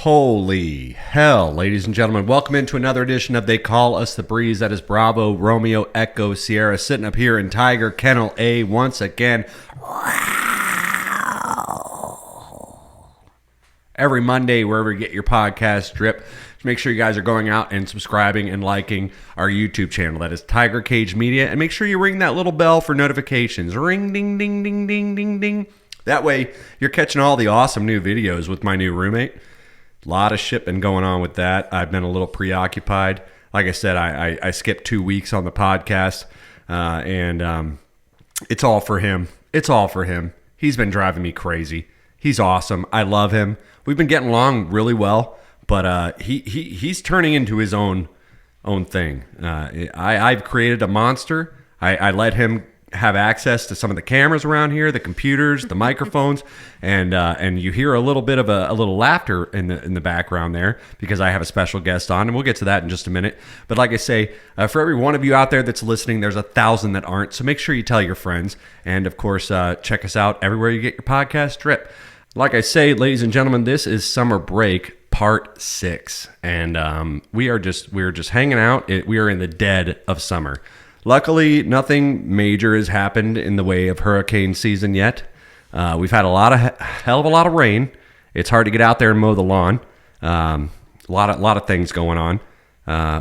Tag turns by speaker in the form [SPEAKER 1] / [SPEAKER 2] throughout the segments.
[SPEAKER 1] Holy hell, ladies and gentlemen. Welcome into another edition of They Call Us the Breeze. That is Bravo, Romeo, Echo, Sierra, sitting up here in Tiger Kennel A once again. Every Monday, wherever you get your podcast drip, make sure you guys are going out and subscribing and liking our YouTube channel. That is Tiger Cage Media. And make sure you ring that little bell for notifications. Ring, ding, ding, ding, ding, ding, ding. That way, you're catching all the awesome new videos with my new roommate. A lot of shit been going on with that. I've been a little preoccupied. Like I said, I skipped 2 weeks on the podcast, and it's all for him. It's all for him. He's been driving me crazy. He's awesome. I love him. We've been getting along really well, but he's turning into his own thing. I've created a monster. I let him have access to some of the cameras around here, the computers, the microphones, and you hear a little bit of a little laughter in the background there because I have a special guest on, and we'll get to that in just a minute. But like I say, for every one of you out there that's listening, there's 1,000 that aren't. So make sure you tell your friends, and of course, check us out everywhere you get your podcast drip. Like I say, ladies and gentlemen, this is Summer Break Part 6, and we are just hanging out. We are in the dead of summer. Luckily, nothing major has happened in the way of hurricane season yet. We've had hell of a lot of rain. It's hard to get out there and mow the lawn. A lot of things going on.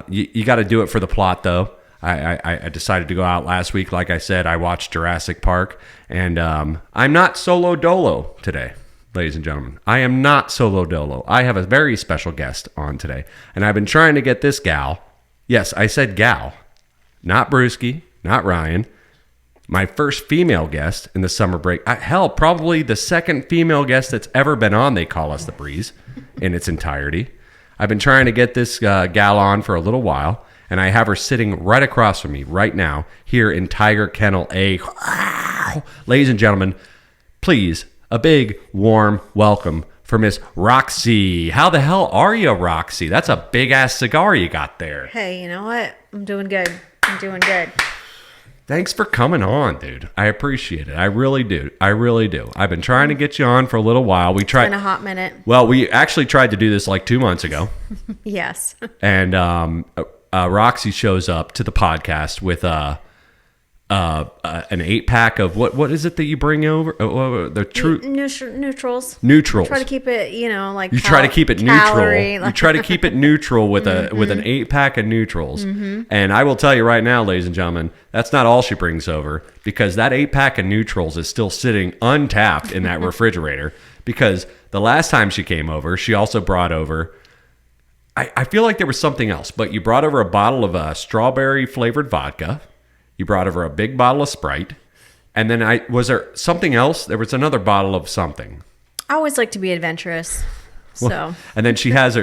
[SPEAKER 1] You got to do it for the plot, though. I decided to go out last week. Like I said, I watched Jurassic Park, and I'm not solo dolo today, ladies and gentlemen. I am not solo dolo. I have a very special guest on today, and I've been trying to get this gal. Yes, I said gal. Not Brewski, not Ryan. My first female guest in the summer break. Hell, probably the second female guest that's ever been on They Call Us the Breeze in its entirety. I've been trying to get this gal on for a little while, and I have her sitting right across from me right now here in Tiger Kennel A. Ladies and gentlemen, please, a big, warm welcome for Miss Roxy. How the hell are you, Roxy? That's a big-ass cigar you got there.
[SPEAKER 2] Hey, you know what? I'm doing good.
[SPEAKER 1] Thanks for coming on, dude. I appreciate it. I really do. I've been trying to get you on for a little while. It's
[SPEAKER 2] been a hot minute.
[SPEAKER 1] Well, we actually tried to do this like 2 months ago.
[SPEAKER 2] Yes.
[SPEAKER 1] And Roxy shows up to the podcast with an 8-pack of what is it that you bring over?
[SPEAKER 2] Neutrals.
[SPEAKER 1] Neutrals.
[SPEAKER 2] Try to keep it, like
[SPEAKER 1] you try to keep it neutral.
[SPEAKER 2] You
[SPEAKER 1] try to keep it neutral with an 8-pack of neutrals. Mm-hmm. And I will tell you right now, ladies and gentlemen, that's not all she brings over, because that 8-pack of neutrals is still sitting untapped in that refrigerator. Because the last time she came over, she also brought over. I feel like there was something else, but you brought over a bottle of strawberry flavored vodka. You brought over a big bottle of Sprite. And then was there something else? There was another bottle of something.
[SPEAKER 2] I always like to be adventurous. So.
[SPEAKER 1] And then she has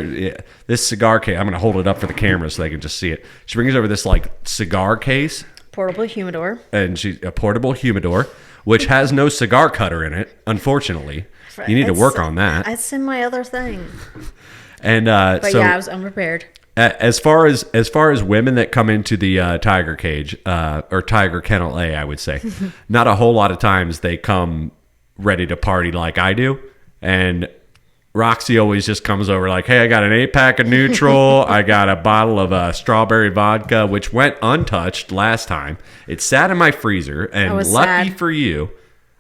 [SPEAKER 1] this cigar case. I'm going to hold it up for the camera so they can just see it. She brings over this cigar case.
[SPEAKER 2] Portable humidor.
[SPEAKER 1] And a portable humidor, which has no cigar cutter in it, unfortunately. You need to work on that.
[SPEAKER 2] It's in my other thing.
[SPEAKER 1] And
[SPEAKER 2] but yeah, I was unprepared.
[SPEAKER 1] As far as women that come into the Tiger Cage or Tiger Kennel A, I would say, not a whole lot of times they come ready to party like I do. And Roxy always just comes over like, hey, I got an 8-pack of neutral. I got a bottle of strawberry vodka, which went untouched last time. It sat in my freezer, and lucky for you,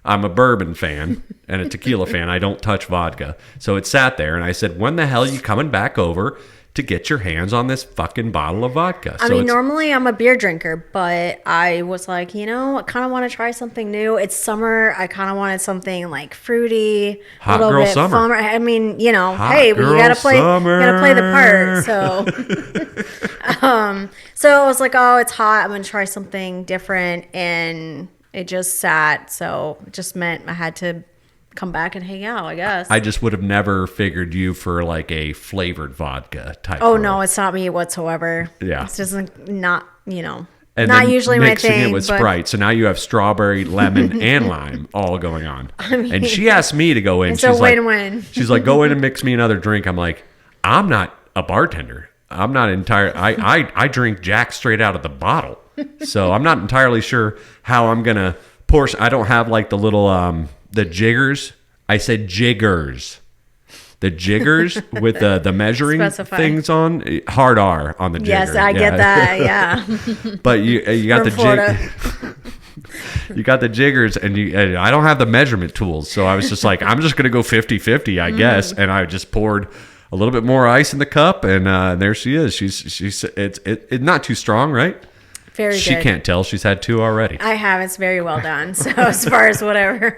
[SPEAKER 1] I'm a bourbon fan and a tequila fan. I don't touch vodka. So it sat there, and I said, when the hell are you coming back over to get your hands on this fucking bottle of vodka?
[SPEAKER 2] I mean, normally I'm a beer drinker, but I was like, I kind of want to try something new. It's summer. I kind of wanted something like fruity,
[SPEAKER 1] hot a little girl bit summer.
[SPEAKER 2] Fun. I mean, hey, you gotta play the part. So, so I was like, oh, it's hot. I'm gonna try something different, and it just sat. So it just meant I had to come back and hang out, I guess.
[SPEAKER 1] I just would have never figured you for like a flavored vodka type.
[SPEAKER 2] Oh, no, it's not me whatsoever.
[SPEAKER 1] Yeah.
[SPEAKER 2] It's just not,
[SPEAKER 1] and
[SPEAKER 2] not usually my thing.
[SPEAKER 1] Mixing it with Sprite. So now you have strawberry, lemon, and lime all going on. And she asked me to go in.
[SPEAKER 2] It's a win-win.
[SPEAKER 1] She's like, go in and mix me another drink. I'm like, I'm not a bartender. I'm not I drink Jack straight out of the bottle. So I'm not entirely sure how I'm going to portion. I don't have like the little... the jiggers. I said jiggers. The jiggers with the measuring
[SPEAKER 2] Specify.
[SPEAKER 1] things on, hard R on the jigger.
[SPEAKER 2] Yes, I get that. Yeah.
[SPEAKER 1] But you got
[SPEAKER 2] From Florida.
[SPEAKER 1] You got the jiggers, and I don't have the measurement tools, so I was just like, I'm just gonna go 50-50, I guess, and I just poured a little bit more ice in the cup, and there she is. She's it's not too strong, right?
[SPEAKER 2] Very
[SPEAKER 1] She
[SPEAKER 2] good.
[SPEAKER 1] can't tell. She's had 2 already.
[SPEAKER 2] I have. It's very well done. So as far as whatever.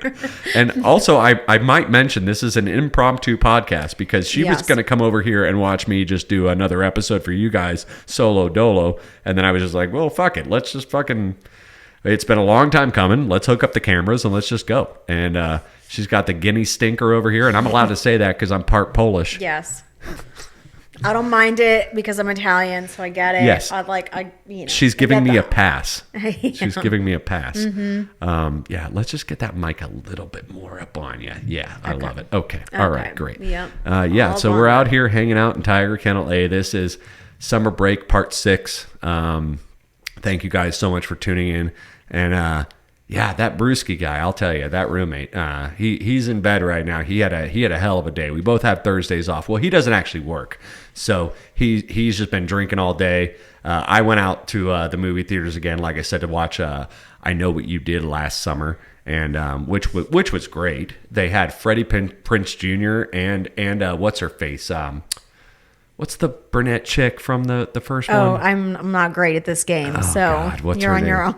[SPEAKER 1] And also, I might mention this is an impromptu podcast because she was
[SPEAKER 2] Yes.
[SPEAKER 1] going to come over here and watch me just do another episode for you guys, solo dolo. And then I was just like, well, fuck it. Let's just fucking... It's been a long time coming. Let's hook up the cameras and let's just go. And she's got the guinea stinker over here. And I'm allowed to say that because I'm part Polish.
[SPEAKER 2] Yes. I don't mind it because I'm Italian, so I get it.
[SPEAKER 1] Yes. She's giving me a pass. She's giving me a pass. Yeah, let's just get that mic a little bit more up on you. Yeah, I love it. Okay. All right, great.
[SPEAKER 2] Yep.
[SPEAKER 1] Yeah, so we're out here hanging out in Tiger Kennel A. This is Summer Break Part 6. Thank you guys so much for tuning in. And yeah, that Brewski guy, I'll tell you, that roommate, he's in bed right now. He had a hell of a day. We both have Thursdays off. Well, he doesn't actually work, so he's just been drinking all day. I went out to the movie theaters again, like I said, to watch I Know What You Did Last Summer, and which was great. They had Freddie Prinze Jr. and what's her face. What's the brunette chick from the first one?
[SPEAKER 2] Oh, I'm not great at this game, so
[SPEAKER 1] God, what's
[SPEAKER 2] you're
[SPEAKER 1] her
[SPEAKER 2] on your
[SPEAKER 1] name?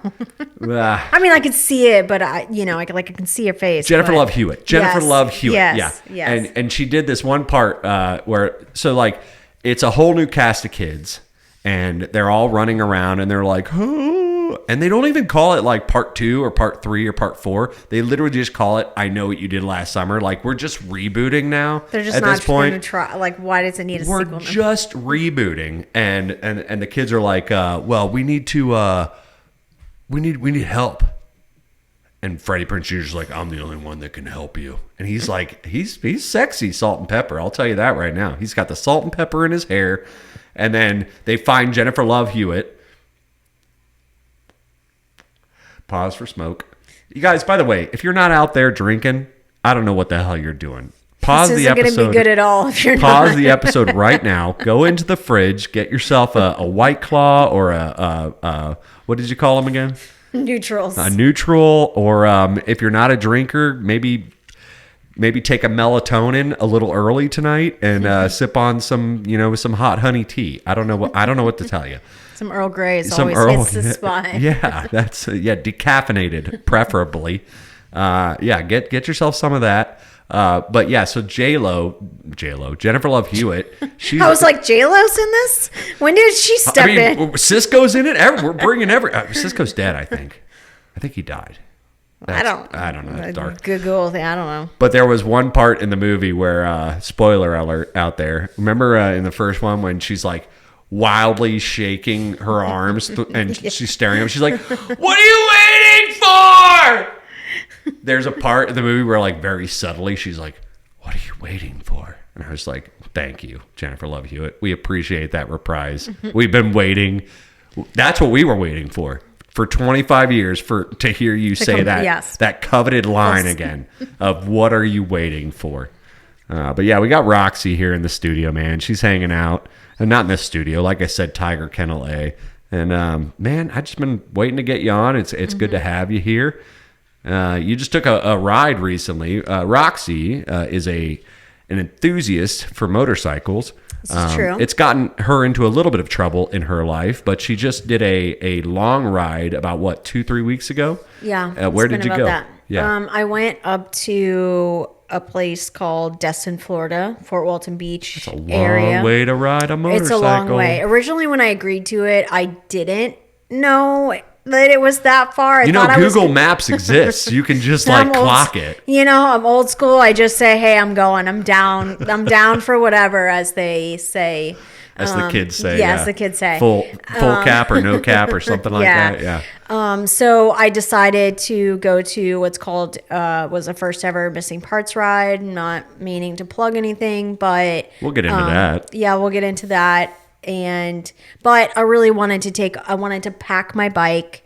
[SPEAKER 2] own.
[SPEAKER 1] Ah.
[SPEAKER 2] I mean, I could see it, but I can see her face.
[SPEAKER 1] Jennifer
[SPEAKER 2] but-
[SPEAKER 1] Love Hewitt. Jennifer
[SPEAKER 2] Yes,
[SPEAKER 1] Love Hewitt.
[SPEAKER 2] yes,
[SPEAKER 1] Yeah.
[SPEAKER 2] yes.
[SPEAKER 1] And she did this one part where like it's a whole new cast of kids and they're all running around and they're like, oh, and they don't even call it like part 2 or part 3 or part 4. They literally just call it I Know What You Did Last Summer. Like we're just rebooting now.
[SPEAKER 2] They're just
[SPEAKER 1] at
[SPEAKER 2] not
[SPEAKER 1] this point.
[SPEAKER 2] going to try. Like, why does it need a
[SPEAKER 1] We're
[SPEAKER 2] sequel?
[SPEAKER 1] just rebooting, and the kids are like, well, we need to, we need help. And Freddie Prinze Jr. is like, I'm the only one that can help you. And he's like, he's sexy, salt and pepper. I'll tell you that right now. He's got the salt and pepper in his hair. And then they find Jennifer Love Hewitt. Pause for smoke. You guys, by the way, if you're not out there drinking, I don't know what the hell you're doing. Pause
[SPEAKER 2] This
[SPEAKER 1] the
[SPEAKER 2] isn't going
[SPEAKER 1] episode.
[SPEAKER 2] to be good at all if you're
[SPEAKER 1] Pause
[SPEAKER 2] not.
[SPEAKER 1] the episode right now. Go into the fridge, get yourself a White Claw or a what did you call them again?
[SPEAKER 2] Neutrals.
[SPEAKER 1] A neutral, or if you're not a drinker, maybe take a melatonin a little early tonight and sip on some hot honey tea. I don't know what to tell you.
[SPEAKER 2] Some Earl Grey's
[SPEAKER 1] Some
[SPEAKER 2] always hits the spot.
[SPEAKER 1] Yeah, that's decaffeinated, preferably. Get yourself some of that. But yeah, so J-Lo, Jennifer Love Hewitt. She's,
[SPEAKER 2] I was like, J-Lo's in this? When did she step in?
[SPEAKER 1] Cisco's in it. We're bringing Cisco's dead, I think. I think he died. I don't know. It's dark.
[SPEAKER 2] Google. I don't know.
[SPEAKER 1] But there was one part in the movie where, spoiler alert out there. Remember in the first one when she's like wildly shaking her arms and she's staring at him. She's like, "What are you waiting for?" There's a part in the movie where, like, very subtly, she's like, "What are you waiting for?" And I was like, "Thank you, Jennifer Love Hewitt. We appreciate that reprise. We've been waiting. That's what we were waiting for 25 years to hear you say that
[SPEAKER 2] yes.
[SPEAKER 1] that coveted line again of what are you waiting for?" But yeah, we got Roxy here in the studio, man. She's hanging out, and not in the studio, like I said, Tiger Kennel A. And man, I just been waiting to get you on. It's good to have you here. You just took a ride recently. Roxy is an enthusiast for motorcycles.
[SPEAKER 2] This is true.
[SPEAKER 1] It's gotten her into a little bit of trouble in her life, but she just did a long ride about 2-3 weeks ago.
[SPEAKER 2] Yeah.
[SPEAKER 1] Where did you go?
[SPEAKER 2] That.
[SPEAKER 1] Yeah.
[SPEAKER 2] I went up to a place called Destin, Florida, Fort Walton Beach
[SPEAKER 1] It's a long
[SPEAKER 2] area.
[SPEAKER 1] way to ride a motorcycle.
[SPEAKER 2] It's a long way. Originally, when I agreed to it, I didn't know that it was that far. I thought
[SPEAKER 1] Google Maps exists. You can just clock it.
[SPEAKER 2] I'm old school. I just say, "Hey, I'm going. I'm down. I'm down for whatever," as they say.
[SPEAKER 1] As the kids say.
[SPEAKER 2] Yes, the kids say.
[SPEAKER 1] Full cap or no cap or something like that. Yeah.
[SPEAKER 2] So I decided to go to what's called was a first ever missing parts ride. Not meaning to plug anything, but
[SPEAKER 1] We'll get into that.
[SPEAKER 2] Yeah, we'll get into that. But I really wanted to pack my bike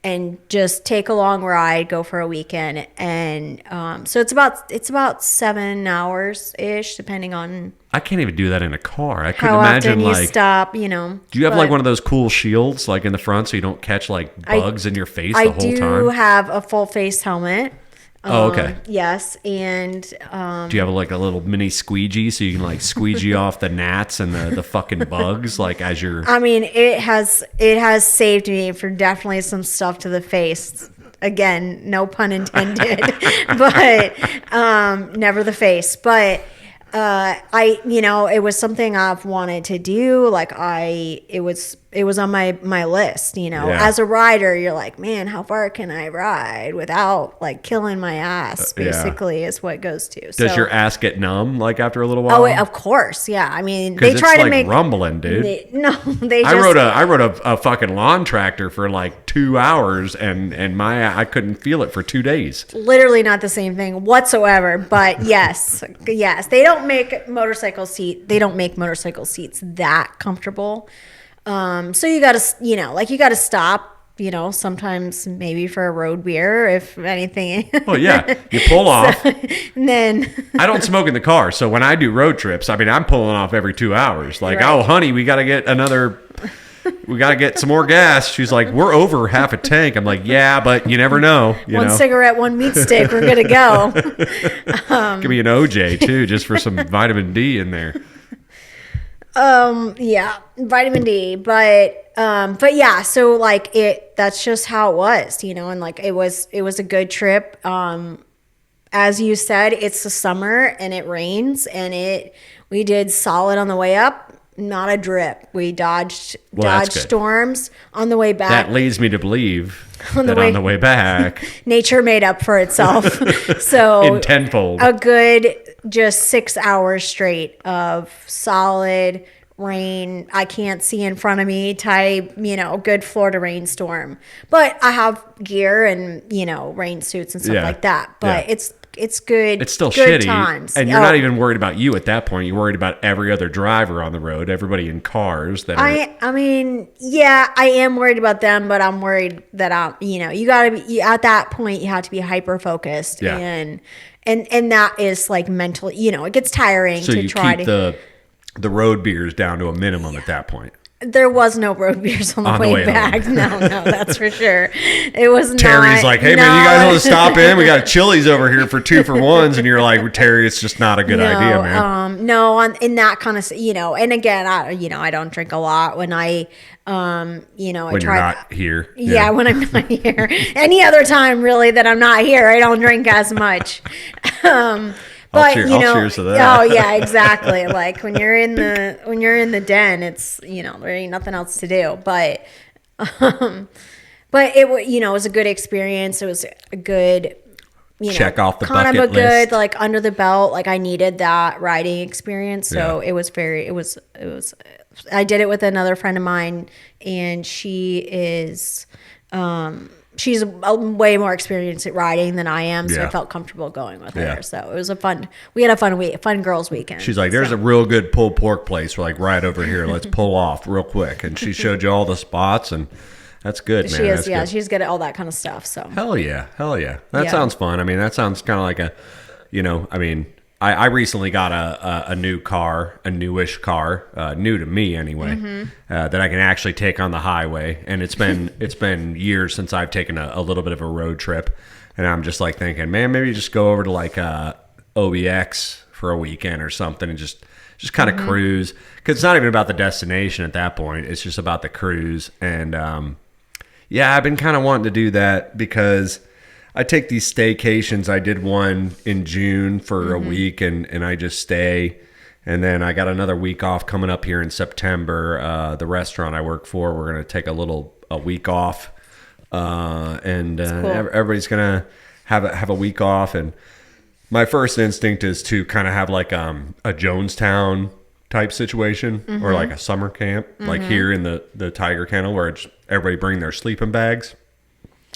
[SPEAKER 2] and just take a long ride, go for a weekend. And so it's about 7 hours ish, depending on
[SPEAKER 1] I can't even do that in a car. I couldn't
[SPEAKER 2] how
[SPEAKER 1] imagine
[SPEAKER 2] often you
[SPEAKER 1] like.
[SPEAKER 2] stop, you know.
[SPEAKER 1] Do you have
[SPEAKER 2] But
[SPEAKER 1] like one of those cool shields like in the front so you don't catch like bugs in your face the whole
[SPEAKER 2] I do
[SPEAKER 1] time?
[SPEAKER 2] have a full face helmet.
[SPEAKER 1] Oh, okay.
[SPEAKER 2] Yes, and
[SPEAKER 1] Do you have like a little mini squeegee so you can like squeegee off the gnats and the fucking bugs like as you're.
[SPEAKER 2] I mean, it has saved me for definitely some stuff to the face. Again, no pun intended, but never the face. But it was something I've wanted to do. Like it was on my list, you know.
[SPEAKER 1] Yeah.
[SPEAKER 2] As a rider, you're like, man, how far can I ride without like killing my ass? Basically, is what it goes to.
[SPEAKER 1] Does your ass get numb like after a little while?
[SPEAKER 2] Oh, of course, yeah. I mean, they
[SPEAKER 1] It's
[SPEAKER 2] try to
[SPEAKER 1] like
[SPEAKER 2] make
[SPEAKER 1] rumbling, dude.
[SPEAKER 2] they just
[SPEAKER 1] I rode a fucking lawn tractor for like 2 hours and I couldn't feel it for 2 days.
[SPEAKER 2] literally not the same thing whatsoever. But yes, they don't make motorcycle seats that comfortable. So you gotta, you gotta stop, sometimes maybe for a road beer, if anything.
[SPEAKER 1] Well, yeah, you pull off.
[SPEAKER 2] And then
[SPEAKER 1] I don't smoke in the car, so when I do road trips, I mean, I'm pulling off every 2 hours. Like,
[SPEAKER 2] Right.
[SPEAKER 1] oh, honey, we got to get some more gas. She's like, we're over half a tank. I'm like, yeah, but you never know.
[SPEAKER 2] one cigarette, one meat stick, we're good to go.
[SPEAKER 1] Give me an OJ too, just for some vitamin D in there.
[SPEAKER 2] Yeah, vitamin D, but yeah, so like that's just how it was, and like it was a good trip. As you said, it's the summer and it rains, and we did solid on the way up, not a drip. We dodged
[SPEAKER 1] Well, that's good.
[SPEAKER 2] storms on the way back.
[SPEAKER 1] That leads me to believe
[SPEAKER 2] On the
[SPEAKER 1] on the way back,
[SPEAKER 2] Nature made up for itself. So
[SPEAKER 1] in tenfold.
[SPEAKER 2] a good just 6 hours straight of solid rain. I can't see in front of me type, good Florida rainstorm. But I have gear and, rain suits and stuff
[SPEAKER 1] Yeah.
[SPEAKER 2] like that. But
[SPEAKER 1] Yeah.
[SPEAKER 2] it's good.
[SPEAKER 1] It's still
[SPEAKER 2] good
[SPEAKER 1] shitty.
[SPEAKER 2] times.
[SPEAKER 1] And you're not even worried about you at that point. You're worried about every other driver on the road, everybody in cars that are.
[SPEAKER 2] I mean, yeah, I am worried about them, but I'm worried that you gotta be at that point. You have to be hyper focused,
[SPEAKER 1] Yeah.
[SPEAKER 2] and that is like mentally, it gets tiring
[SPEAKER 1] So
[SPEAKER 2] to
[SPEAKER 1] you
[SPEAKER 2] try
[SPEAKER 1] keep
[SPEAKER 2] to.
[SPEAKER 1] the road beers down to a minimum at that point.
[SPEAKER 2] There was no road beers on the way back.
[SPEAKER 1] home.
[SPEAKER 2] No, that's for sure. It was
[SPEAKER 1] Terry's
[SPEAKER 2] not,
[SPEAKER 1] like, hey man, you guys want to stop in? We got Chili's over here for 2 for 1s, and you're like, Terry, it's just not a good idea, man.
[SPEAKER 2] No, in that kind of, and again, I don't drink a lot when I, I
[SPEAKER 1] When
[SPEAKER 2] try.
[SPEAKER 1] you're not here,
[SPEAKER 2] Yeah, when I'm not here. Any other time, really, that I'm not here, I don't drink as much. But
[SPEAKER 1] I'll cheers to that.
[SPEAKER 2] Oh yeah, exactly. Like when you're in the den, it's there ain't nothing else to do. But it was a good experience. It was a good
[SPEAKER 1] Check off the
[SPEAKER 2] kind of a
[SPEAKER 1] bucket
[SPEAKER 2] good
[SPEAKER 1] list.
[SPEAKER 2] like under the belt. Like I needed that riding experience, so
[SPEAKER 1] Yeah.
[SPEAKER 2] it was. I did it with another friend of mine, and she is. She's way more experienced at riding than I am, so
[SPEAKER 1] Yeah.
[SPEAKER 2] I felt comfortable going with
[SPEAKER 1] Yeah.
[SPEAKER 2] her. So it was we had a fun girls' weekend.
[SPEAKER 1] She's like, there's a real good pulled pork place. We're like, right over here. Let's pull off real quick. And she showed you all the spots, and that's good, man.
[SPEAKER 2] She is,
[SPEAKER 1] That's
[SPEAKER 2] yeah,
[SPEAKER 1] good.
[SPEAKER 2] she's good at all that kind of stuff. So
[SPEAKER 1] Hell yeah. That
[SPEAKER 2] Yeah.
[SPEAKER 1] sounds fun. I mean, that sounds kind of like I recently got a new car, a newish car, new to me anyway, that I can actually take on the highway. And it's been years since I've taken a little bit of a road trip, and I'm just like thinking, man, maybe just go over to like OBX for a weekend or something and just kind of cruise, because it's not even about the destination at that point. It's just about the cruise. And yeah, I've been kind of wanting to do that because I take these staycations. I did one in June for a week, and I just stay. And then I got another week off coming up here in September. The restaurant I work for, we're going to take a week off. And
[SPEAKER 2] cool.
[SPEAKER 1] everybody's going to have a week off. And my first instinct is to kind of have like a Jonestown type situation, or like a summer camp, like here in the Tiger Kennel, where everybody bring their sleeping bags.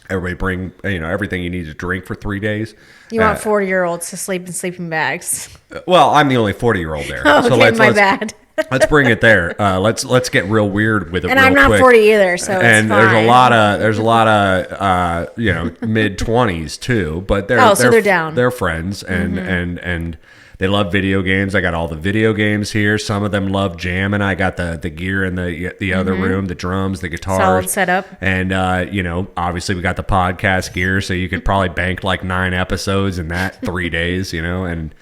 [SPEAKER 1] Everybody bring, everything you need to drink for 3 days.
[SPEAKER 2] you want 40-year-olds to sleep in sleeping bags?
[SPEAKER 1] Well, I'm the only 40-year-old there.
[SPEAKER 2] Okay, my bad.
[SPEAKER 1] let's bring it there. Let's get real weird with it.
[SPEAKER 2] And
[SPEAKER 1] real
[SPEAKER 2] I'm not
[SPEAKER 1] quick.
[SPEAKER 2] 40 either, so
[SPEAKER 1] and
[SPEAKER 2] it's
[SPEAKER 1] there's
[SPEAKER 2] fine.
[SPEAKER 1] a lot of mid 20s too, but
[SPEAKER 2] they're down.
[SPEAKER 1] They're friends and they love video games. I got all the video games here. Some of them love jamming. I got the gear in the other room, the drums, the guitars,
[SPEAKER 2] Solid setup.
[SPEAKER 1] and obviously we got the podcast gear, so you could probably bank like 9 episodes in that 3 days, and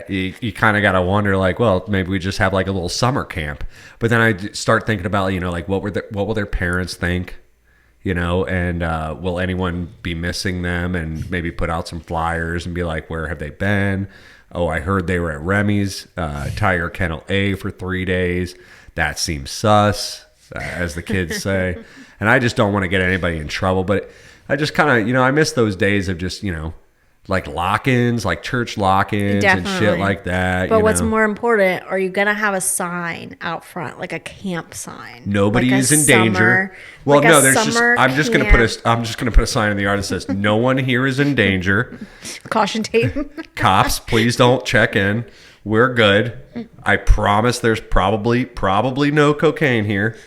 [SPEAKER 1] you kind of got to wonder, like, well, maybe we just have like a little summer camp. But then I start thinking about, like, what will their parents think, and will anyone be missing them, and maybe put out some flyers and be like, where have they been? Oh, I heard they were at Remy's Tiger Kennel A for 3 days. That seems sus, as the kids say. And I just don't want to get anybody in trouble. But I just kind of, I miss those days of just, like lock-ins, like church lock-ins and shit like that.
[SPEAKER 2] But what's more important, are you going to have a sign out front, like a camp sign?
[SPEAKER 1] Nobody
[SPEAKER 2] like
[SPEAKER 1] is in danger. Well,
[SPEAKER 2] like
[SPEAKER 1] no, there's just I'm just going to put a sign in the yard that says no one here is in danger.
[SPEAKER 2] Caution tape.
[SPEAKER 1] Cops, please don't check in. We're good. I promise there's probably no cocaine here,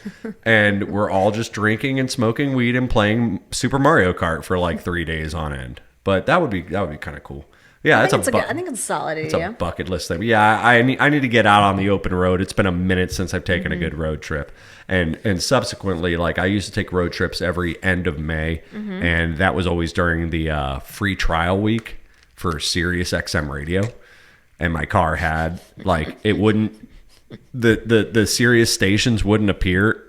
[SPEAKER 1] and we're all just drinking and smoking weed and playing Super Mario Kart for like 3 days on end. But that would be kind of cool. Yeah,
[SPEAKER 2] I think it's a solid idea.
[SPEAKER 1] It's a bucket list thing. Yeah, I need to get out on the open road. It's been a minute since I've taken a good road trip, and subsequently, like, I used to take road trips every end of May, and that was always during the free trial week for Sirius XM radio, and my car had like it wouldn't the Sirius stations wouldn't appear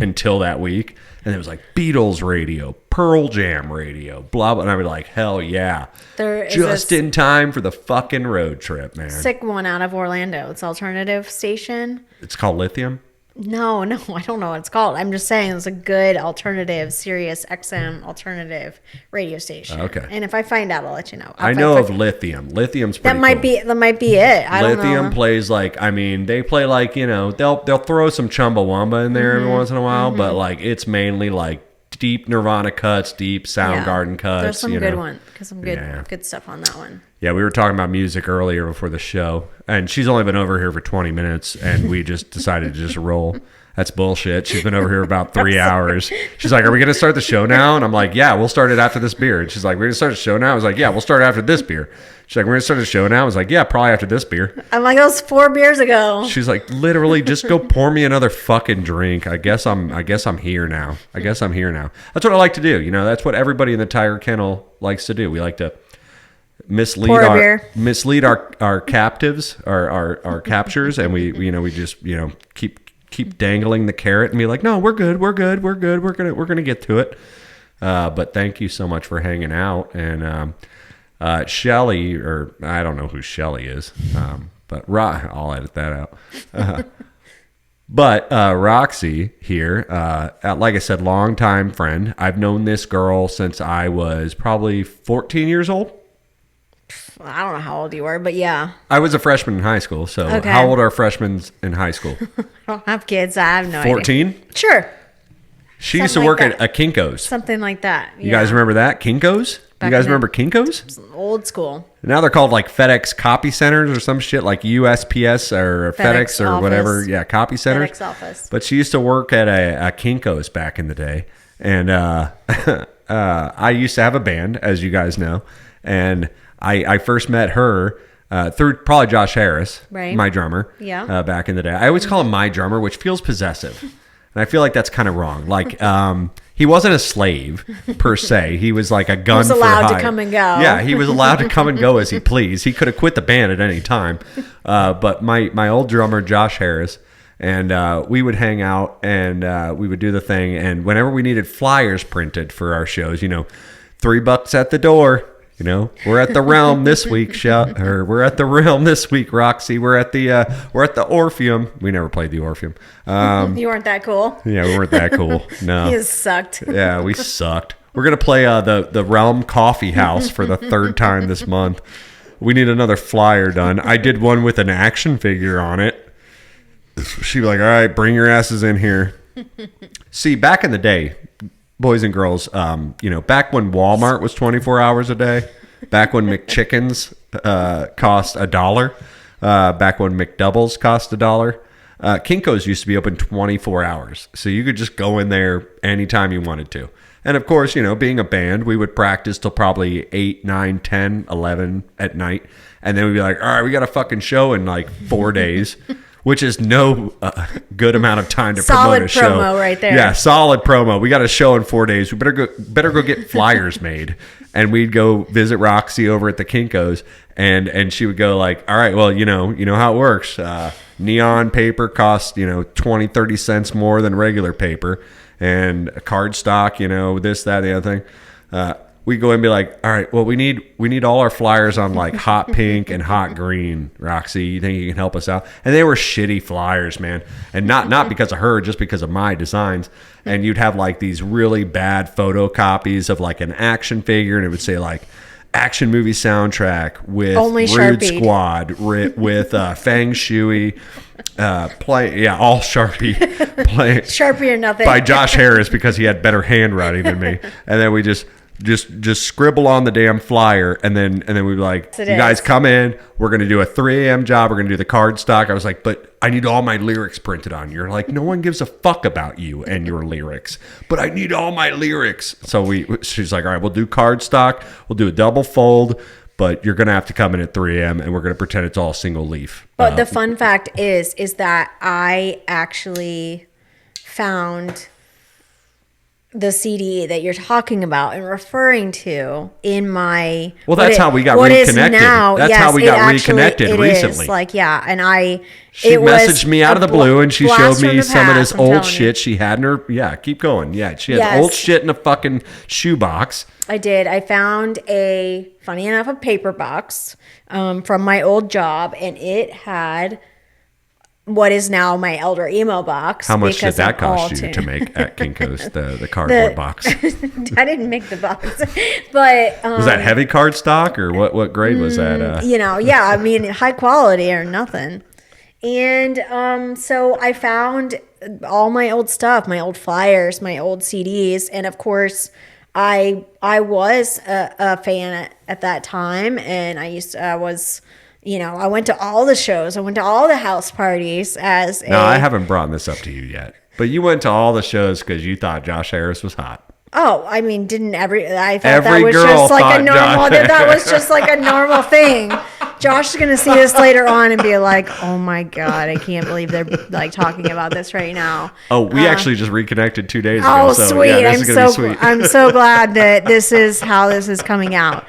[SPEAKER 1] until that week, and it was like Beatles radio, Pearl Jam radio, blah blah, and I was like, hell yeah, just in time for the fucking road trip, man.
[SPEAKER 2] Sick one out of Orlando. It's alternative station.
[SPEAKER 1] It's called Lithium.
[SPEAKER 2] No, I don't know what it's called. I'm just saying it's a good alternative, Sirius XM alternative radio station. Okay. And if I find out, I'll let you know.
[SPEAKER 1] I know of Lithium. Lithium's pretty cool.
[SPEAKER 2] That might be it. I don't know.
[SPEAKER 1] Lithium plays like, they play like, they'll throw some Chumbawamba in there every once in a while, but like it's mainly like deep Nirvana cuts, deep Soundgarden cuts.
[SPEAKER 2] There's some good one, because some good stuff on that one.
[SPEAKER 1] Yeah, we were talking about music earlier before the show, and she's only been over here for 20 minutes, and we just decided to just roll. That's bullshit. She's been over here about 3 hours. She's like, are we going to start the show now? And I'm like, yeah, we'll start it after this beer. And she's like, we're going to start the show now? I was like, yeah, we'll start it after this beer. She's like, we're going to start the show now? I was like, yeah, probably after this beer.
[SPEAKER 2] I'm like, that was 4 beers ago.
[SPEAKER 1] She's like, literally, just go pour me another fucking drink. I guess I'm here now. That's what I like to do. That's what everybody in the Tiger Kennel likes to do. We like to mislead our captives, our captures, and we just keep dangling the carrot and be like, no, we're good, we're gonna get to it. But thank you so much for hanging out. And Shelly, or I don't know who Shelly is, but I'll edit that out. But Roxy here, like I said, longtime friend. I've known this girl since I was probably 14 years old.
[SPEAKER 2] I don't know how old you were, but yeah.
[SPEAKER 1] I was a freshman in high school. So
[SPEAKER 2] okay.
[SPEAKER 1] How old are freshmen in high school?
[SPEAKER 2] I don't have kids. I have no idea.
[SPEAKER 1] 14?
[SPEAKER 2] Sure.
[SPEAKER 1] She used to work at a Kinko's.
[SPEAKER 2] Something like that.
[SPEAKER 1] You guys remember that? Kinko's? You guys remember Kinko's?
[SPEAKER 2] Old school.
[SPEAKER 1] Now they're called like FedEx copy centers or some shit, like USPS or FedEx or
[SPEAKER 2] office.
[SPEAKER 1] Whatever. Yeah, copy centers.
[SPEAKER 2] FedEx office.
[SPEAKER 1] But she used to work at a Kinko's back in the day. And I used to have a band, as you guys know. And I first met her through probably Josh Harris,
[SPEAKER 2] right.
[SPEAKER 1] My drummer, back in the day. I always call him my drummer, which feels possessive. And I feel like that's kind of wrong. Like, he wasn't a slave, per se. He was like a gun for hire. He was allowed
[SPEAKER 2] to come and go.
[SPEAKER 1] Yeah, he was allowed to come and go as he pleased. He could have quit the band at any time. But my old drummer, Josh Harris, and we would hang out, and we would do the thing. And whenever we needed flyers printed for our shows, $3 at the door. We're at the Realm this week, we're at the Realm this week, Roxy. We're at the Orpheum. We never played the Orpheum.
[SPEAKER 2] You weren't that cool.
[SPEAKER 1] Yeah, we weren't that cool. No,
[SPEAKER 2] you sucked.
[SPEAKER 1] Yeah, we sucked. We're gonna play the Realm Coffee House for the 3rd time this month. We need another flyer done. I did one with an action figure on it. She'd be like, "All right, bring your asses in here." See, back in the day, boys and girls, back when Walmart was 24 hours a day, back when McChickens cost $1, back when McDoubles cost $1. Kinko's used to be open 24 hours. So you could just go in there anytime you wanted to. And of course, being a band, we would practice till probably 8, 9, 10, 11 at night. And then we'd be like, all right, we got a fucking show in like 4 days, which is no good amount of time to promote a show.
[SPEAKER 2] Solid promo right there.
[SPEAKER 1] Yeah, solid promo. We got a show in 4 days. We better go get flyers made. And we'd go visit Roxy over at the Kinko's. And she would go like, all right, well, you know how it works. Neon paper costs, 20, 30 cents more than regular paper. And card stock, this, that, the other thing. We go in and be like, all right, well, we need all our flyers on like hot pink and hot green. Roxy, you think you can help us out? And they were shitty flyers, man. And not because of her, just because of my designs. And you'd have like these really bad photocopies of like an action figure, and it would say like action movie soundtrack with
[SPEAKER 2] Only
[SPEAKER 1] Rude
[SPEAKER 2] Sharpied.
[SPEAKER 1] Squad with Feng Shui. All Sharpie playing
[SPEAKER 2] Sharpie or nothing.
[SPEAKER 1] by Josh Harris because he had better handwriting than me. And then we just scribble on the damn flyer, and then we'd be like, you guys come in, we're gonna do a 3 a.m. job, we're gonna do the card stock. I was like, but I need all my lyrics printed on. You're like, no one gives a fuck about you and your lyrics, but I need all my lyrics. So she's like, all right, we'll do card stock, we'll do a double fold, but you're gonna have to come in at 3 a.m. and we're gonna pretend it's all single leaf.
[SPEAKER 2] But the fun fact is that I actually found the CD that you're talking about and referring to in my...
[SPEAKER 1] Well, that's how we got reconnected. How we got reconnected recently. She messaged me out of the blue, and she showed me some of this old shit she had in her... Yeah, keep going. Yeah, she had old shit in a fucking shoebox.
[SPEAKER 2] I did. I found funny enough, a paper box from my old job, and it had... what is now my Elder Emo box.
[SPEAKER 1] How much did that cost you to make at Kinko's, the cardboard box?
[SPEAKER 2] I didn't make the box. But
[SPEAKER 1] was that heavy card stock, or what grade was that?
[SPEAKER 2] High quality or nothing. And so I found all my old stuff, my old flyers, my old CDs. And of course, I was a fan at that time. And I went to all the shows. I went to all the house parties
[SPEAKER 1] I haven't brought this up to you yet. But you went to all the shows because you thought Josh Harris was hot.
[SPEAKER 2] Oh, I mean, I thought
[SPEAKER 1] every
[SPEAKER 2] that was
[SPEAKER 1] girl
[SPEAKER 2] just like a normal.
[SPEAKER 1] Josh.
[SPEAKER 2] That was just like a normal thing. Josh is gonna see this later on and be like, "Oh my god, I can't believe they're like talking about this right now."
[SPEAKER 1] Oh, we actually just reconnected 2 days ago.
[SPEAKER 2] Oh,
[SPEAKER 1] so,
[SPEAKER 2] sweet!
[SPEAKER 1] Yeah,
[SPEAKER 2] I'm so glad that this is how this is coming out.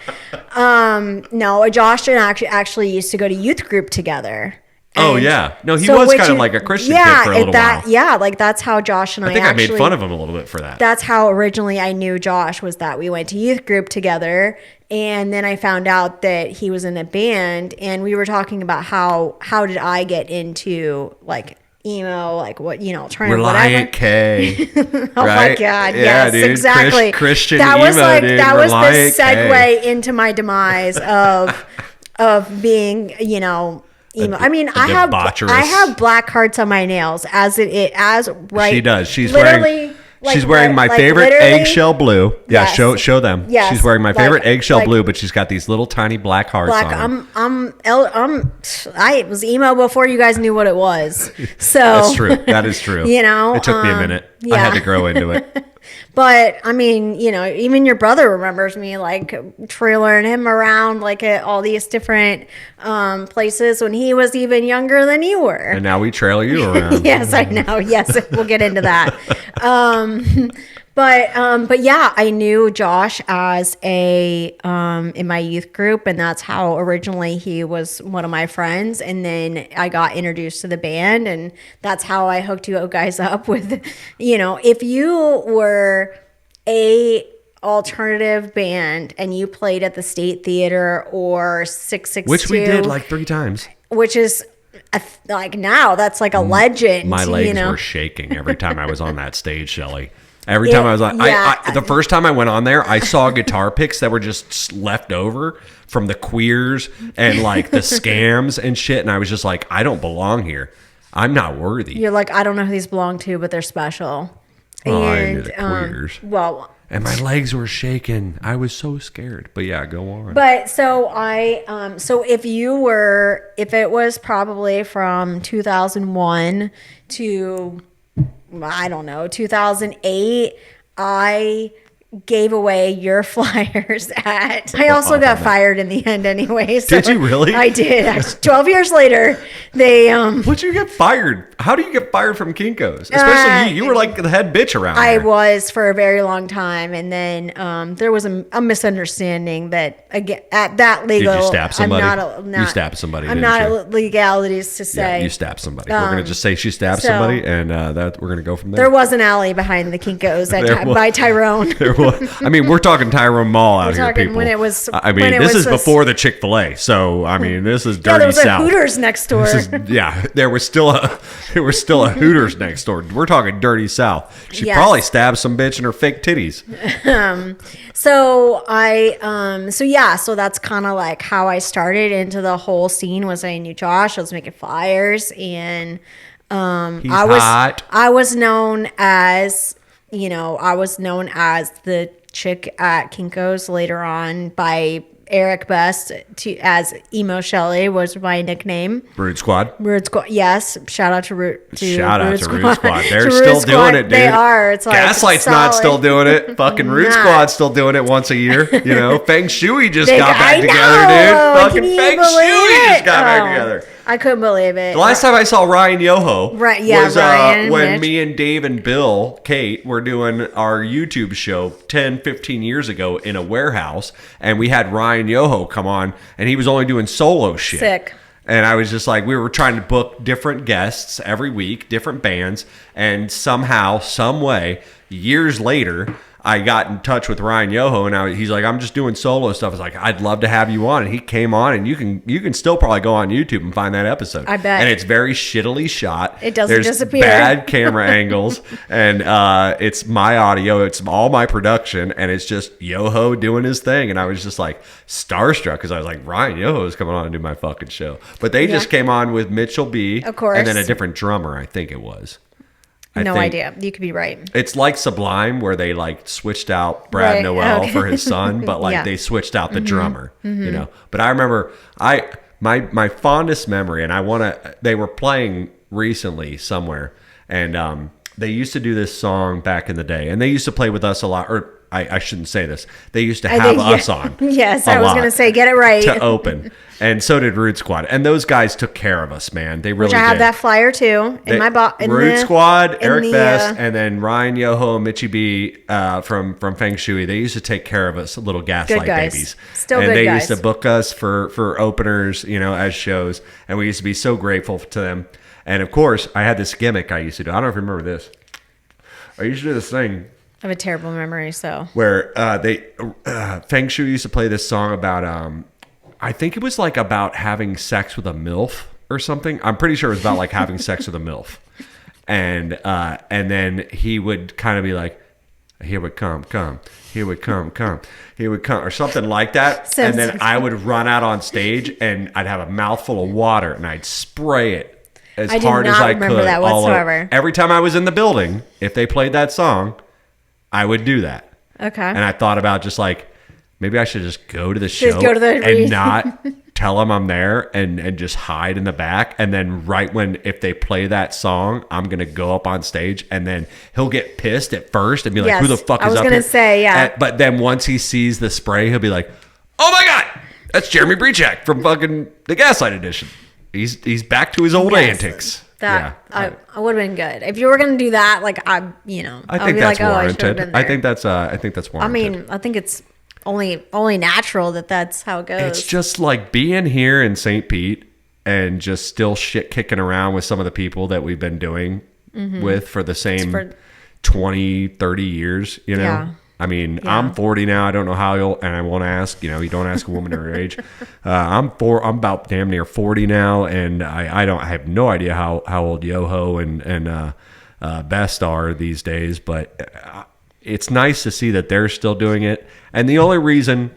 [SPEAKER 2] No, Josh and I actually used to go to youth group together.
[SPEAKER 1] Oh yeah, no, he was kind of like a Christian kid for a little while.
[SPEAKER 2] Yeah, like that's how Josh and I
[SPEAKER 1] think I made fun of him a little bit for that.
[SPEAKER 2] That's how originally I knew Josh, was that we went to youth group together, and then I found out that he was in a band, and we were talking about how did I get into like emo, like what
[SPEAKER 1] Reliant K.
[SPEAKER 2] Oh
[SPEAKER 1] right?
[SPEAKER 2] my god,
[SPEAKER 1] yeah,
[SPEAKER 2] yes,
[SPEAKER 1] dude.
[SPEAKER 2] exactly.
[SPEAKER 1] Christian
[SPEAKER 2] that was
[SPEAKER 1] emo,
[SPEAKER 2] like
[SPEAKER 1] dude.
[SPEAKER 2] that was
[SPEAKER 1] Reliant
[SPEAKER 2] the segue
[SPEAKER 1] K.
[SPEAKER 2] into my demise of being emo. I mean, I have black hearts on my nails as right.
[SPEAKER 1] She does. She's
[SPEAKER 2] literally
[SPEAKER 1] she's wearing my favorite eggshell blue. Yeah,
[SPEAKER 2] Yes.
[SPEAKER 1] show them.
[SPEAKER 2] Yes.
[SPEAKER 1] She's wearing my favorite eggshell blue, but she's got these little tiny black hearts on them.
[SPEAKER 2] I was emo before you guys knew what it was. So
[SPEAKER 1] that's true. That is true.
[SPEAKER 2] It
[SPEAKER 1] took me a minute. I had to grow into it.
[SPEAKER 2] But I mean, even your brother remembers me like trailering him around like at all these different places when he was even younger than you were. And
[SPEAKER 1] now we trail you around.
[SPEAKER 2] Yes, I know. Yes, we'll get into that. But yeah, I knew Josh as in my youth group, and that's how originally he was one of my friends. And then I got introduced to the band, and that's how I hooked you guys up with, if you were a alternative band and you played at the State Theater or 662,
[SPEAKER 1] which we did like 3 times,
[SPEAKER 2] which is like now that's like a legend.
[SPEAKER 1] My legs were shaking every time I was on that stage, Shelly. Every time I was on, the first time I went on there, I saw guitar picks that were just left over from the Queers and like the Scams and shit. And I was just like, I don't belong here. I'm not worthy.
[SPEAKER 2] You're like, I don't know who these belong to, but they're special.
[SPEAKER 1] Oh, I knew the Queers.
[SPEAKER 2] Well,
[SPEAKER 1] and my legs were shaking. I was so scared. But yeah, go on.
[SPEAKER 2] But so so if it was probably from 2001 to, I don't know, 2008, I gave away your flyers I also got fired in the end anyway. So
[SPEAKER 1] did you really?
[SPEAKER 2] I did. 12 years later, they
[SPEAKER 1] What'd you get fired? How do you get fired from Kinko's? Especially you were like the head bitch around
[SPEAKER 2] I
[SPEAKER 1] there.
[SPEAKER 2] was for a very long time, and then there was a misunderstanding that, again, at that legal.
[SPEAKER 1] Did you stab somebody?
[SPEAKER 2] I'm
[SPEAKER 1] you stabbed somebody.
[SPEAKER 2] I'm
[SPEAKER 1] didn't
[SPEAKER 2] not
[SPEAKER 1] you?
[SPEAKER 2] at legalities to say.
[SPEAKER 1] Yeah, you stabbed somebody. We're gonna just say she stabbed somebody, and that we're gonna go from there.
[SPEAKER 2] There was an alley behind the Kinko's by Tyrone.
[SPEAKER 1] I mean, we're talking Tyrone Mall out here, people.
[SPEAKER 2] When it was,
[SPEAKER 1] I mean, this is before the Chick-fil-A, so I mean, this is dirty
[SPEAKER 2] there was
[SPEAKER 1] South.
[SPEAKER 2] a Hooters next door.
[SPEAKER 1] There was still a Hooters next door. We're talking dirty South. She probably stabbed some bitch in her fake titties.
[SPEAKER 2] So that's kind of like how I started into the whole scene. Was I knew Josh? I was making flyers, and I was known as, the chick at Kinko's later on by Eric Best as Emo Shelly was my nickname.
[SPEAKER 1] Rude Squad.
[SPEAKER 2] Yes. Shout out to Rude
[SPEAKER 1] Squad.
[SPEAKER 2] Squad.
[SPEAKER 1] They're still doing it, dude.
[SPEAKER 2] They are. It's like
[SPEAKER 1] Gaslight's not still doing it. Fucking Rude Squad's still doing it once a year. Feng Shui just got back together, dude. Fucking Feng Shui just got back together.
[SPEAKER 2] I couldn't believe it.
[SPEAKER 1] The last time I saw Ryan Yoho was
[SPEAKER 2] Ryan,
[SPEAKER 1] when
[SPEAKER 2] Mitch.
[SPEAKER 1] me and Dave and Bill, Kate, were doing our YouTube show 10, 15 years ago in a warehouse. And we had Ryan Yoho come on, and he was only doing solo shit.
[SPEAKER 2] Sick.
[SPEAKER 1] And I was just like, we were trying to book different guests every week, different bands. And somehow, some way, years later, I got in touch with Ryan Yoho, and he's like, I'm just doing solo stuff. I was like, I'd love to have you on. And he came on, and you can still probably go on YouTube and find that episode.
[SPEAKER 2] I bet.
[SPEAKER 1] And it's very shittily shot.
[SPEAKER 2] It doesn't
[SPEAKER 1] There's
[SPEAKER 2] disappear.
[SPEAKER 1] Bad camera angles, and it's my audio. It's all my production, and it's just Yoho doing his thing. And I was just like starstruck because I was like, Ryan Yoho is coming on to do my fucking show. But they just came on with Mitchell B.
[SPEAKER 2] Of course.
[SPEAKER 1] And then a different drummer, I think it was.
[SPEAKER 2] No idea. You could be right.
[SPEAKER 1] It's like Sublime, where they like switched out Brad Noel for his son, but like they switched out the drummer, But I remember my fondest memory, and they were playing recently somewhere, and they used to do this song back in the day, and they used to play with us a lot, or I shouldn't say this. They used to have us on.
[SPEAKER 2] Yes, I was going to say, get it right.
[SPEAKER 1] To open. And so did Rude Squad. And those guys took care of us, man. They really did.
[SPEAKER 2] Which I have that flyer too in my box.
[SPEAKER 1] Rude Squad, Eric Best, and then Ryan Yoho and Mitchie B from Feng Shui. They used to take care of us, little gaslight babies.
[SPEAKER 2] Still
[SPEAKER 1] and
[SPEAKER 2] good
[SPEAKER 1] they
[SPEAKER 2] guys.
[SPEAKER 1] used to book us for openers, as shows. And we used to be so grateful to them. And of course, I had this gimmick I used to do. I don't know if you remember this. I used to do this thing.
[SPEAKER 2] I have a terrible memory, so.
[SPEAKER 1] Where Feng Shui used to play this song about, I think it was like about having sex with a MILF or something. I'm pretty sure it was about like having sex with a MILF. And then he would kind of be like, here would come, here would come, here would come, or something like that. And then I would run out on stage and I'd have a mouthful of water and I'd spray it as hard as I could. I remember
[SPEAKER 2] that whatsoever.
[SPEAKER 1] Every time I was in the building, if they played that song, I would do that.
[SPEAKER 2] Okay.
[SPEAKER 1] And I thought about just like, maybe I should just go to the show
[SPEAKER 2] and
[SPEAKER 1] not tell them I'm there and just hide in the back. And then if they play that song, I'm going to go up on stage and then he'll get pissed at first and be like, who the fuck is up here? I was
[SPEAKER 2] going to say, yeah.
[SPEAKER 1] But then once he sees the spray, he'll be like, oh my God, that's Jeremy Brechak from fucking the Gaslight Edition. He's back to his old antics.
[SPEAKER 2] I would have been good if you were going to do that. Like I think
[SPEAKER 1] that's warranted. I think that's warranted.
[SPEAKER 2] I mean, I think it's only natural that's how it goes.
[SPEAKER 1] It's just like being here in St. Pete and just still shit kicking around with some of the people that we've been doing with for the same 20, 30 years.
[SPEAKER 2] Yeah.
[SPEAKER 1] I mean, I'm 40 now. I don't know how and I won't ask. You don't ask a woman her age. I'm about damn near 40 now, and I have no idea how old Yoho and Best are these days. But it's nice to see that they're still doing it. And the only reason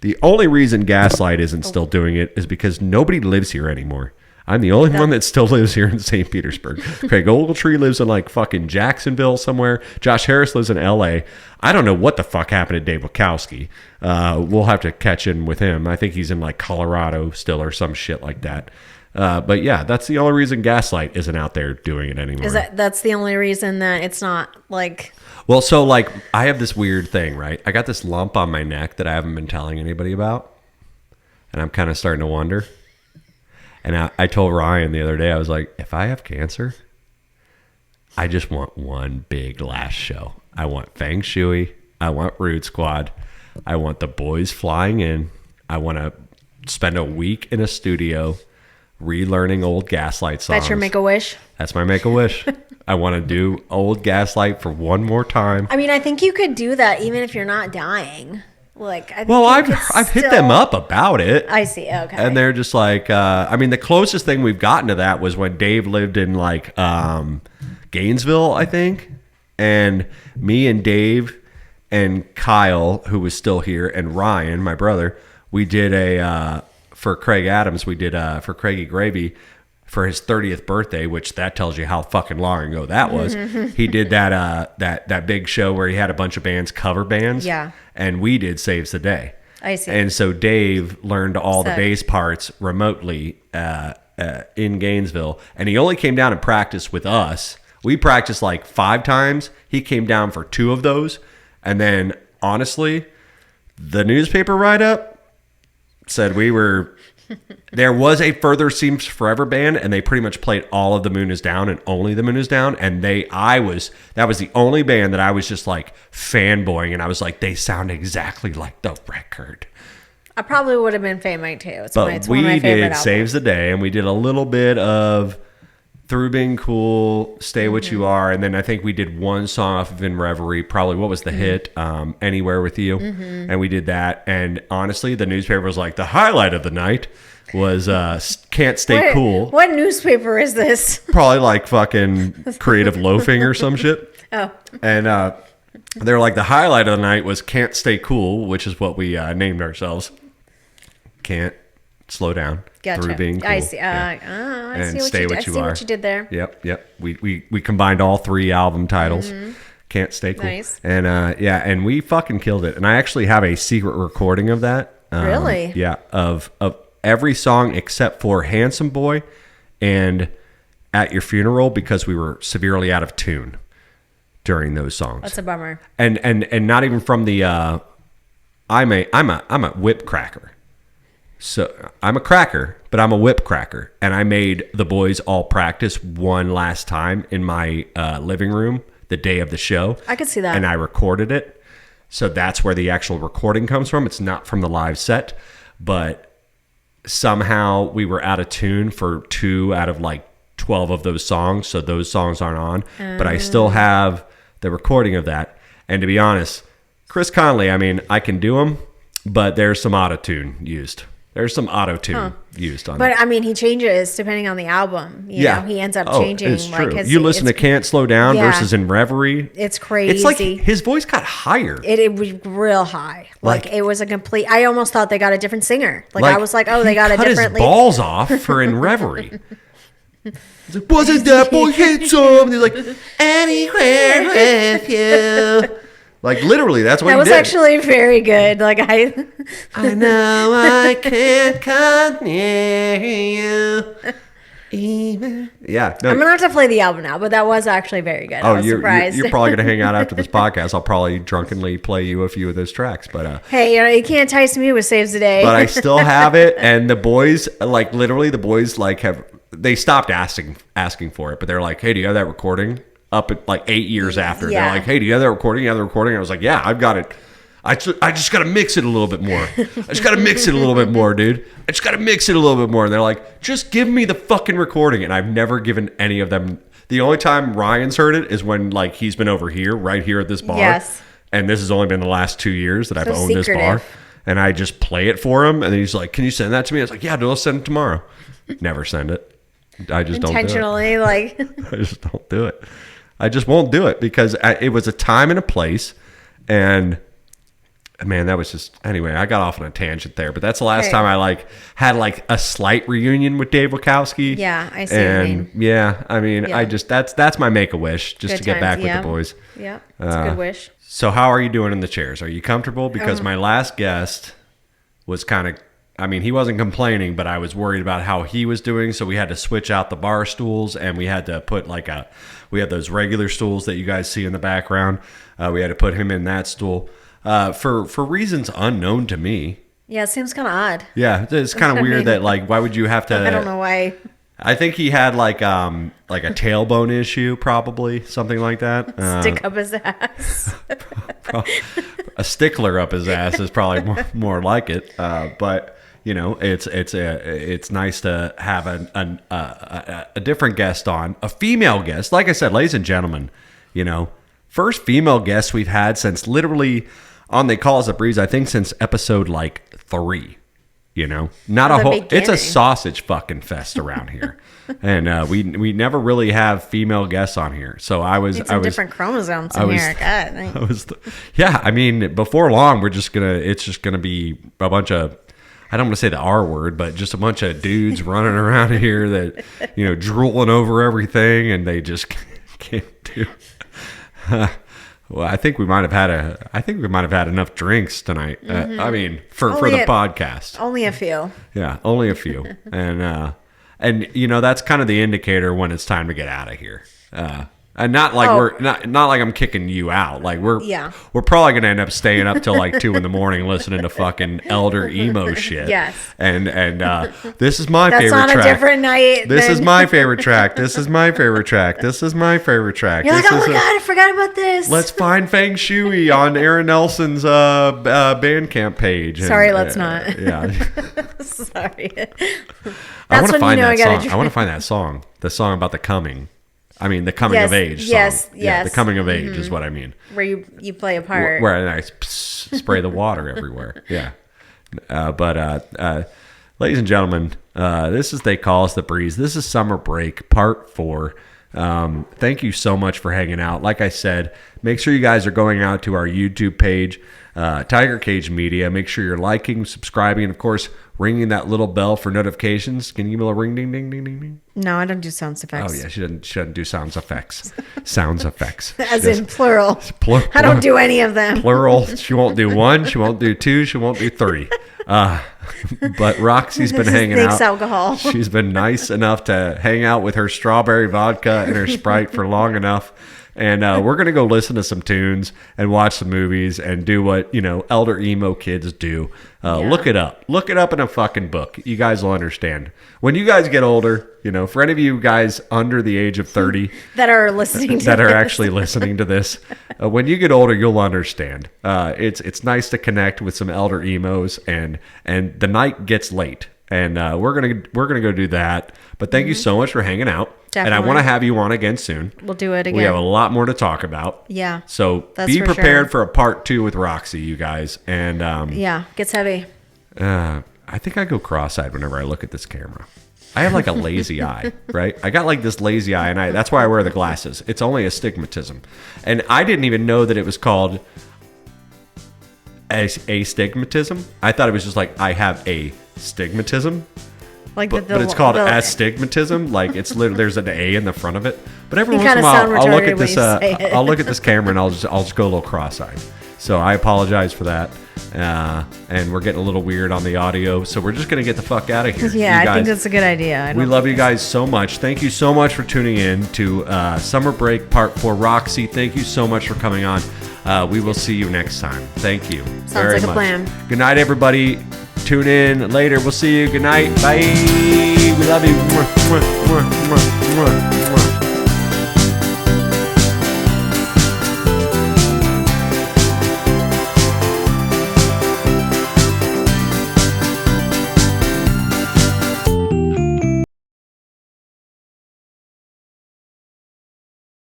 [SPEAKER 1] Gaslight isn't still doing it is because nobody lives here anymore. I'm the only one that still lives here in St. Petersburg. Craig Ogletree lives in like fucking Jacksonville somewhere. Josh Harris lives in LA. I don't know what the fuck happened to Dave Wachowski. We'll have to catch in with him. I think he's in like Colorado still or some shit like that. But yeah, that's the only reason Gaslight isn't out there doing it anymore.
[SPEAKER 2] That's the only reason that it's not like...
[SPEAKER 1] Well, so like I have this weird thing, right? I got this lump on my neck that I haven't been telling anybody about. And I'm kind of starting to wonder. And I told Ryan the other day, I was like, if I have cancer, I just want one big last show. I want Feng Shui. I want Root Squad. I want the boys flying in. I want to spend a week in a studio relearning old Gaslight songs.
[SPEAKER 2] That's your Make-A-Wish?
[SPEAKER 1] That's my Make-A-Wish. I want to do old Gaslight for one more time.
[SPEAKER 2] I mean, I think you could do that even if you're not dying. Like, I think
[SPEAKER 1] I've hit them up about it.
[SPEAKER 2] I see. Okay.
[SPEAKER 1] And they're just like, I mean, the closest thing we've gotten to that was when Dave lived in like Gainesville, I think. And me and Dave and Kyle, who was still here, and Ryan, my brother, we did for Craig Adams, we did for Craigie Gravy for his 30th birthday, which that tells you how fucking long ago that was. He did that big show where he had a bunch of bands, cover bands.
[SPEAKER 2] Yeah.
[SPEAKER 1] And we did Saves the Day.
[SPEAKER 2] I see.
[SPEAKER 1] And so Dave learned all the bass parts remotely in Gainesville. And he only came down and practiced with us. We practiced like 5 times. He came down for 2 of those. And then, honestly, the newspaper write-up said we were... There was a Further Seems Forever band, and they pretty much played all of The Moon Is Down and only The Moon Is Down. And that was the only band that I was just like fanboying, and I was like, they sound exactly like the record.
[SPEAKER 2] I probably would have been Fame too. It's one of my
[SPEAKER 1] we
[SPEAKER 2] favorite
[SPEAKER 1] did
[SPEAKER 2] albums.
[SPEAKER 1] Saves the Day, and we did a little bit of Through Being Cool, Stay What You Are, and then I think we did one song off of In Reverie, probably what was the hit, Anywhere With You, and we did that. And honestly, the newspaper was like, the highlight of the night was Can't Stay Cool.
[SPEAKER 2] What newspaper is this?
[SPEAKER 1] Probably like fucking Creative Loafing or some shit.
[SPEAKER 2] Oh.
[SPEAKER 1] And they're like, the highlight of the night was Can't Stay Cool, which is what we named ourselves. Can't slow down.
[SPEAKER 2] Gotcha.
[SPEAKER 1] Through Being Cool.
[SPEAKER 2] I see. I
[SPEAKER 1] and
[SPEAKER 2] see
[SPEAKER 1] Stay What You Are.
[SPEAKER 2] what you did there.
[SPEAKER 1] Yep. We combined all 3 album titles. Can't Stay Cool.
[SPEAKER 2] Nice.
[SPEAKER 1] And and we fucking killed it. And I actually have a secret recording of that.
[SPEAKER 2] Really?
[SPEAKER 1] Yeah. Of every song except for Handsome Boy and At Your Funeral, because we were severely out of tune during those songs.
[SPEAKER 2] That's a bummer.
[SPEAKER 1] And not even from the I'm a whip cracker. So I'm a cracker, but I'm a whip cracker. And I made the boys all practice one last time in my living room the day of the show.
[SPEAKER 2] I could see that.
[SPEAKER 1] And I recorded it. So that's where the actual recording comes from. It's not from the live set, but somehow we were out of tune for 2 out of like 12 of those songs. So those songs aren't on, but I still have the recording of that. And to be honest, Chris Conley, I mean, I can do them, but there's some auto-tune used. There's some auto-tune used on it.
[SPEAKER 2] But I mean, he changes depending on the album. You know, he ends up changing.
[SPEAKER 1] It's true.
[SPEAKER 2] Like
[SPEAKER 1] You listen to Can't Slow Down versus In Reverie.
[SPEAKER 2] It's crazy.
[SPEAKER 1] It's like his voice got higher.
[SPEAKER 2] It was real high. Like it was a complete. I almost thought they got a different singer. Like I was like, oh, they got a different.
[SPEAKER 1] His balls off for In Reverie. He's like, wasn't that boy handsome? He's like, anywhere with you. Like literally, that's what he did.
[SPEAKER 2] That was actually very good. Like I
[SPEAKER 1] know I can't come near you. Even. Yeah, no.
[SPEAKER 2] I'm gonna have to play the album now, but that was actually very good. I was surprised.
[SPEAKER 1] You're probably gonna hang out after this podcast. I'll probably drunkenly play you a few of those tracks, but
[SPEAKER 2] hey, you can't entice me with Saves the Day.
[SPEAKER 1] But I still have it, and the boys, like literally, they stopped asking for it, but they're like, hey, do you have that recording? Up at like 8 years after, they're like, hey, do you have that recording? You have the recording? I was like, yeah, I've got it. I just got to mix it a little bit more. I just got to mix it a little bit more, dude. I just got to mix it a little bit more. And they're like, just give me the fucking recording. And I've never given any of them. The only time Ryan's heard it is when like he's been over here, right here at this bar.
[SPEAKER 2] Yes.
[SPEAKER 1] And this has only been the last 2 years that I've owned this bar. And I just play it for him. And then he's like, can you send that to me? I was like, yeah, dude, I'll send it tomorrow. Never send it. I just don't do it.
[SPEAKER 2] Intentionally, like.
[SPEAKER 1] I just don't do it. I just won't do it because it was a time and a place, and man, that was just anyway. I got off on a tangent there, but that's the last time I like had like a slight reunion with Dave Wachowski.
[SPEAKER 2] Yeah, I see. What you mean.
[SPEAKER 1] Yeah, I mean, I just that's my make a wish, just
[SPEAKER 2] Good
[SPEAKER 1] to get
[SPEAKER 2] times,
[SPEAKER 1] back with the boys.
[SPEAKER 2] Yeah, it's a good wish.
[SPEAKER 1] So how are you doing in the chairs? Are you comfortable? Because my last guest was kind of, I mean, he wasn't complaining, but I was worried about how he was doing. So we had to switch out the bar stools, and we had to put we had those regular stools that you guys see in the background. We had to put him in that stool. For reasons unknown to me.
[SPEAKER 2] Yeah, it seems kind of odd.
[SPEAKER 1] Yeah, it's kind of weird that like, why would you have to?
[SPEAKER 2] I don't know why.
[SPEAKER 1] I think he had like a tailbone issue, probably something like that.
[SPEAKER 2] Stick up his ass.
[SPEAKER 1] A stickler up his ass is probably more like it. But you know, it's nice to have a different guest on, a female guest. Like I said, ladies and gentlemen, you know, first female guest we've had since literally on They Call Us a Breeze, I think since episode like 3, you know, not a whole, it's a sausage fucking fest around here. And we never really have female guests on here. So I was
[SPEAKER 2] different chromosomes in here. God,
[SPEAKER 1] yeah, I mean, before long, it's just gonna be a bunch of, I don't want to say the R word, but just a bunch of dudes running around here that, you know, drooling over everything, and they just can't do. Well, I think we might have had enough drinks tonight. I mean, for the podcast,
[SPEAKER 2] only a few.
[SPEAKER 1] Yeah, only a few, and you know, that's kind of the indicator when it's time to get out of here. And not like we're not like I'm kicking you out. Like we're probably gonna end up staying up till like 2 a.m. listening to fucking Elder Emos shit.
[SPEAKER 2] Yes.
[SPEAKER 1] And this is my favorite track.
[SPEAKER 2] That's on a different night.
[SPEAKER 1] This is my favorite track. This is my favorite track. This is my favorite track.
[SPEAKER 2] You're like, oh my god, I forgot about this.
[SPEAKER 1] Let's find Feng Shui on Aaron Nelson's Bandcamp page.
[SPEAKER 2] Sorry, let's not.
[SPEAKER 1] Yeah.
[SPEAKER 2] Sorry.
[SPEAKER 1] I want to find that song. I want to find that song. The song about the coming. I mean, the coming of age song.
[SPEAKER 2] Yes.
[SPEAKER 1] Yeah, the coming of age is what I mean.
[SPEAKER 2] Where you play a part.
[SPEAKER 1] Where I spray the water everywhere. Yeah. But ladies and gentlemen, this is They Call Us the Breeze. This is Summer Break, Part 4. Thank you so much for hanging out. Like I said, make sure you guys are going out to our YouTube page, Tiger Cage Media. Make sure you're liking, subscribing, and, of course, ringing that little bell for notifications. Can you give me a little ring, ding, ding, ding, ding, ding?
[SPEAKER 2] No, I don't do sound effects.
[SPEAKER 1] Oh, yeah, she doesn't do sound effects. Sounds effects.
[SPEAKER 2] As in plural. I don't do any of them.
[SPEAKER 1] Plural. She won't do 1. She won't do 2. She won't do 3. But Roxy's been hanging out.
[SPEAKER 2] Alcohol.
[SPEAKER 1] She's been nice enough to hang out with her strawberry vodka and her Sprite for long enough. And we're going to go listen to some tunes and watch some movies and do what, you know, Elder Emo kids do. Look it up. Look it up in a fucking book. You guys will understand. When you guys get older, you know, for any of you guys under the age of 30
[SPEAKER 2] that are listening to
[SPEAKER 1] that
[SPEAKER 2] this.
[SPEAKER 1] are actually listening to this, when you get older, you'll understand. It's nice to connect with some Elder Emos, and the night gets late. And we're gonna go do that. But thank you so much for hanging out. Definitely. And I want to have you on again soon.
[SPEAKER 2] We'll do it again.
[SPEAKER 1] We have a lot more to talk about.
[SPEAKER 2] Yeah.
[SPEAKER 1] So be prepared for a part 2 with Roxy, you guys. And
[SPEAKER 2] gets heavy.
[SPEAKER 1] I think I go cross-eyed whenever I look at this camera. I have like a lazy eye, right? I got like this lazy eye, and that's why I wear the glasses. It's only astigmatism, and I didn't even know that it was called astigmatism. I thought it was just like I have a stigmatism. Like but it's called astigmatism. Like it's there's an A in the front of it. But every once in a while, I'll look at this. I'll look at this camera and I'll just go a little cross-eyed. So I apologize for that. And we're getting a little weird on the audio, so we're just gonna get the fuck out of here.
[SPEAKER 2] Yeah, I think that's a good idea.
[SPEAKER 1] We love you guys so much. Thank you so much for tuning in to Summer Break Part 4. Roxy, thank you so much for coming on. We will see you next time. Thank you.
[SPEAKER 2] Sounds very like much. A plan.
[SPEAKER 1] Good night, everybody. Tune in later. We'll see you. Good night. Bye. We love you.